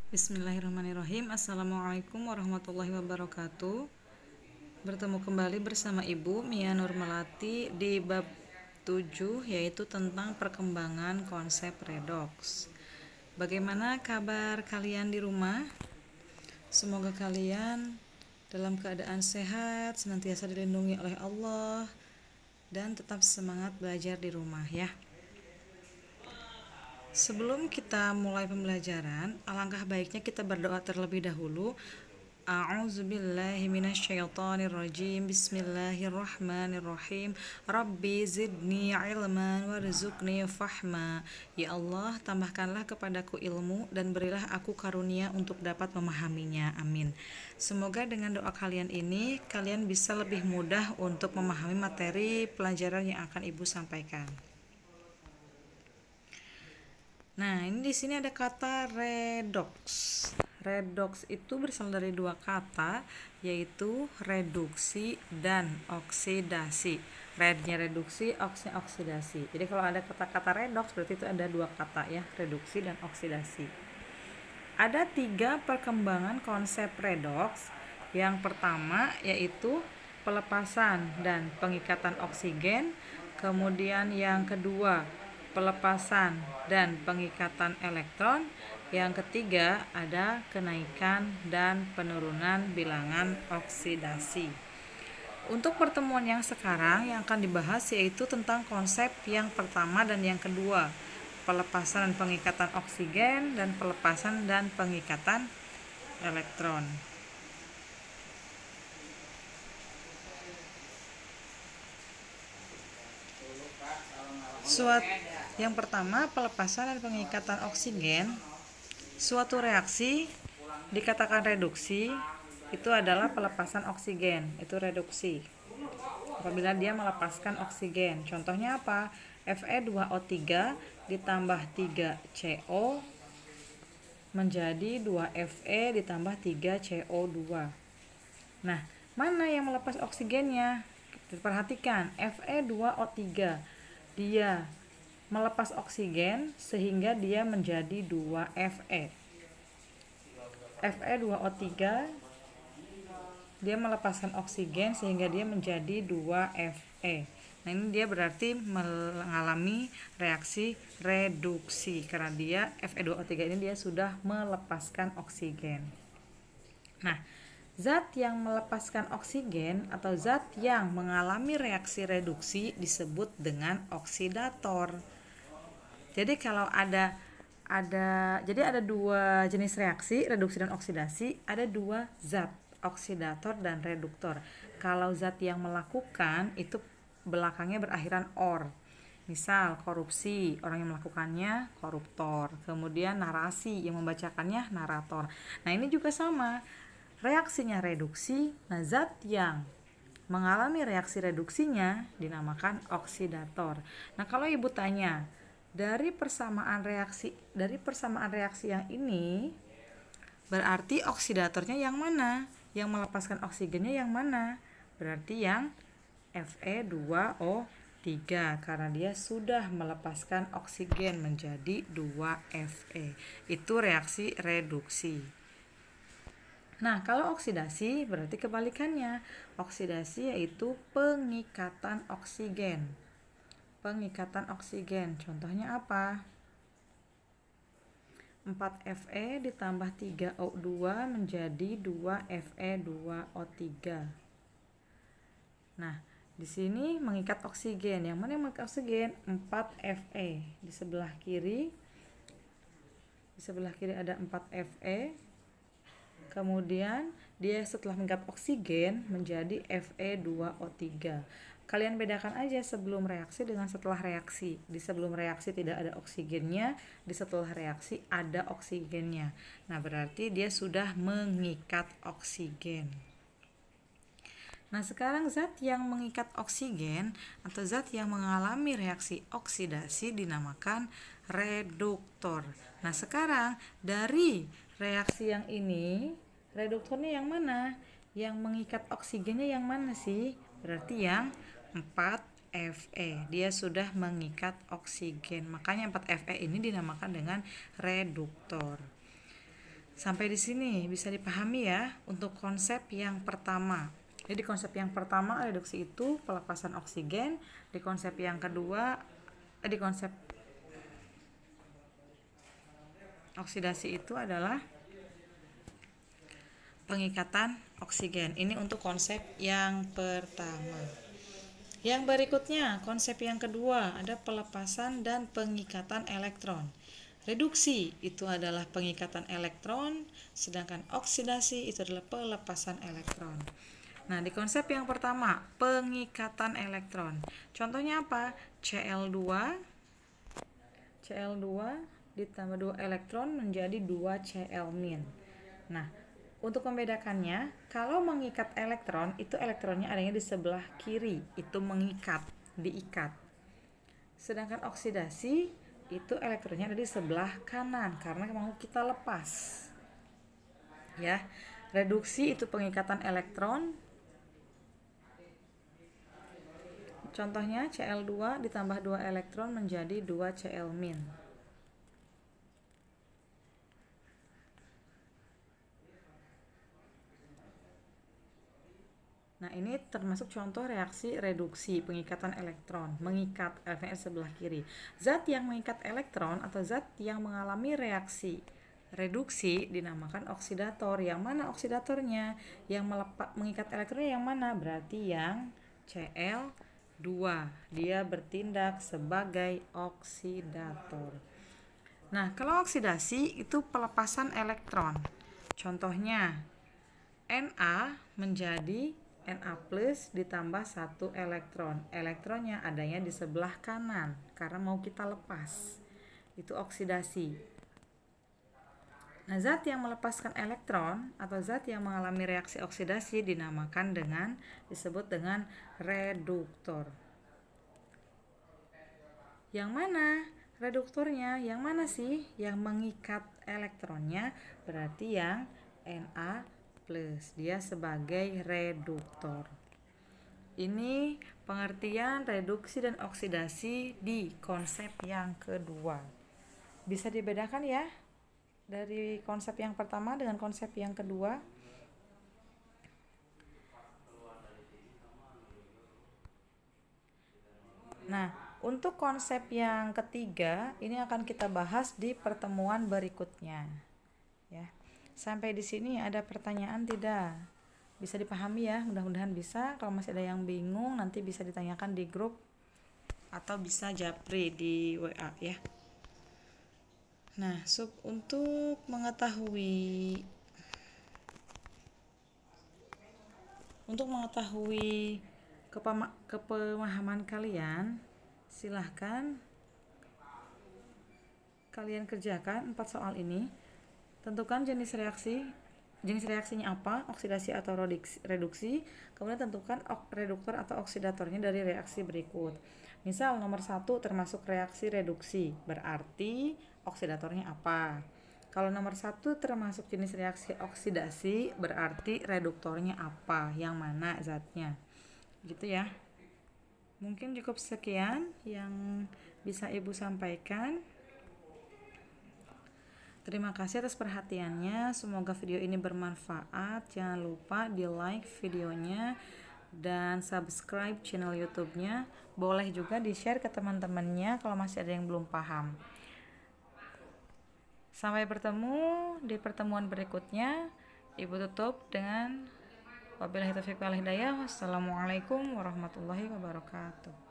Bismillahirrahmanirrahim. Assalamualaikum warahmatullahi wabarakatuh. Bertemu kembali bersama Ibu Mia Nur Melati di bab 7, yaitu tentang perkembangan konsep redoks. Bagaimana kabar kalian di rumah? Semoga kalian dalam keadaan sehat, senantiasa dilindungi oleh Allah, dan tetap semangat belajar di rumah ya. Sebelum kita mulai pembelajaran, alangkah baiknya kita berdoa terlebih dahulu. A'udzubillahi minasyaitonirrajim. Bismillahirrahmanirrahim. Rabbi zidni ilman warzuqni fahma. Ya Allah, tambahkanlah kepadaku ilmu dan berilah aku karunia untuk dapat memahaminya. Amin. Semoga dengan doa kalian ini, kalian bisa lebih mudah untuk memahami materi pelajaran yang akan Ibu sampaikan. Nah, ini di sini ada kata redoks. Redoks itu berasal dari dua kata, yaitu reduksi dan oksidasi. Rednya reduksi, oksnya oksidasi. Jadi kalau ada kata-kata redoks, berarti itu ada dua kata ya, reduksi dan oksidasi. Ada 3 perkembangan konsep redoks. Yang pertama yaitu pelepasan dan pengikatan oksigen. Kemudian yang kedua, pelepasan dan pengikatan elektron. Yang ketiga, ada kenaikan dan penurunan bilangan oksidasi. Untuk pertemuan yang sekarang yang akan dibahas yaitu tentang konsep yang pertama dan yang kedua, pelepasan dan pengikatan oksigen dan pelepasan dan pengikatan elektron. Yang pertama, pelepasan dan pengikatan oksigen. Suatu reaksi dikatakan reduksi itu adalah pelepasan oksigen, itu reduksi. Apabila dia melepaskan oksigen. Contohnya apa? Fe2O3 ditambah 3CO menjadi 2Fe ditambah 3CO2. Nah, mana yang melepas oksigennya? Perhatikan, Fe2O3 dia melepas oksigen sehingga dia menjadi 2Fe. Fe2O3 dia melepaskan oksigen sehingga dia menjadi 2Fe. Nah, ini dia berarti mengalami reaksi reduksi karena dia Fe2O3 ini dia sudah melepaskan oksigen. Nah, zat yang melepaskan oksigen atau zat yang mengalami reaksi reduksi disebut dengan oksidator. Jadi kalau ada dua jenis reaksi, reduksi dan oksidasi, ada dua zat, oksidator dan reduktor. Kalau zat yang melakukan itu belakangnya berakhiran or. Misal korupsi, orang yang melakukannya koruptor. Kemudian narasi, yang membacakannya narator. Nah, ini juga sama. Reaksinya reduksi, nah zat yang mengalami reaksi reduksinya dinamakan oksidator. Nah, kalau Ibu tanya, dari persamaan reaksi yang ini berarti oksidatornya yang mana? Yang melepaskan oksigennya yang mana? Berarti yang Fe2O3 karena dia sudah melepaskan oksigen menjadi 2Fe. Itu reaksi reduksi. Nah, kalau oksidasi berarti kebalikannya. Oksidasi yaitu pengikatan oksigen. Pengikatan oksigen. Contohnya apa? 4Fe ditambah 3O2 menjadi 2Fe2O3. Nah, di sini mengikat oksigen. Yang mana yang mengikat oksigen? 4Fe. Di sebelah kiri ada 4Fe. Kemudian dia setelah mengikat oksigen menjadi Fe2O3. Kalian bedakan aja sebelum reaksi dengan setelah reaksi. Di sebelum reaksi tidak ada oksigennya, di setelah reaksi ada oksigennya. Nah, berarti dia sudah mengikat oksigen. Nah, sekarang zat yang mengikat oksigen atau zat yang mengalami reaksi oksidasi dinamakan reduktor. Nah, sekarang dari reaksi yang ini, reduktornya yang mana? Yang mengikat oksigennya yang mana sih? Berarti yang 4Fe. Dia sudah mengikat oksigen. Makanya 4Fe ini dinamakan dengan reduktor. Sampai di sini bisa dipahami ya untuk konsep yang pertama. Jadi konsep yang pertama reduksi itu pelepasan oksigen, di konsep yang kedua di konsep oksidasi itu adalah pengikatan oksigen. Ini untuk konsep yang pertama. Yang berikutnya, konsep yang kedua ada pelepasan dan pengikatan elektron. Reduksi itu adalah pengikatan elektron, sedangkan oksidasi itu adalah pelepasan elektron. Nah, di konsep yang pertama, pengikatan elektron. Contohnya apa? Cl2 ditambah 2 elektron menjadi 2 Cl-. Nah, untuk membedakannya, kalau mengikat elektron, itu elektronnya adanya di sebelah kiri, itu mengikat, diikat. Sedangkan oksidasi, itu elektronnya ada di sebelah kanan, karena mau kita lepas. Ya, reduksi itu pengikatan elektron. Contohnya Cl2 ditambah 2 elektron menjadi 2 Cl-. Nah, ini termasuk contoh reaksi reduksi, pengikatan elektron, mengikat elektron sebelah kiri. Zat yang mengikat elektron atau zat yang mengalami reaksi reduksi dinamakan oksidator. Yang mana oksidatornya? Yang mengikat elektronnya yang mana? Berarti yang Cl2. Dia bertindak sebagai oksidator. Nah, kalau oksidasi itu pelepasan elektron. Contohnya Na menjadi Na plus ditambah 1 elektron. Elektronnya adanya di sebelah kanan karena mau kita lepas. Itu oksidasi. Nah, zat yang melepaskan elektron atau zat yang mengalami reaksi oksidasi disebut dengan reduktor. Yang mana reduktornya? Yang mana sih yang mengikat elektronnya? Berarti yang Na plus, dia sebagai reduktor. Ini pengertian reduksi dan oksidasi di konsep yang kedua. Bisa dibedakan ya dari konsep yang pertama dengan konsep yang kedua. Nah, untuk konsep yang ketiga ini akan kita bahas di pertemuan berikutnya. Ya. Sampai di sini ada pertanyaan tidak? Bisa dipahami ya, mudah-mudahan bisa. Kalau masih ada yang bingung nanti bisa ditanyakan di grup atau bisa japri di WA ya. Nah, untuk mengetahui kepemahaman kalian, silahkan kalian kerjakan 4 soal ini. Tentukan jenis reaksinya apa, oksidasi atau reduksi. Kemudian tentukan reduktor atau oksidatornya dari reaksi berikut. Misal nomor 1 termasuk reaksi reduksi, berarti oksidatornya apa. Kalau nomor 1 termasuk jenis reaksi oksidasi, berarti reduktornya apa, yang mana zatnya. Gitu ya. Mungkin cukup sekian yang bisa Ibu sampaikan. Terima kasih atas perhatiannya. Semoga video ini bermanfaat. Jangan lupa di like videonya dan subscribe channel YouTube-nya. Boleh juga di-share ke teman-temannya kalau masih ada yang belum paham. Sampai bertemu di pertemuan berikutnya. Ibu tutup dengan wabillahi taufiq wal hidayah. Wassalamualaikum warahmatullahi wabarakatuh.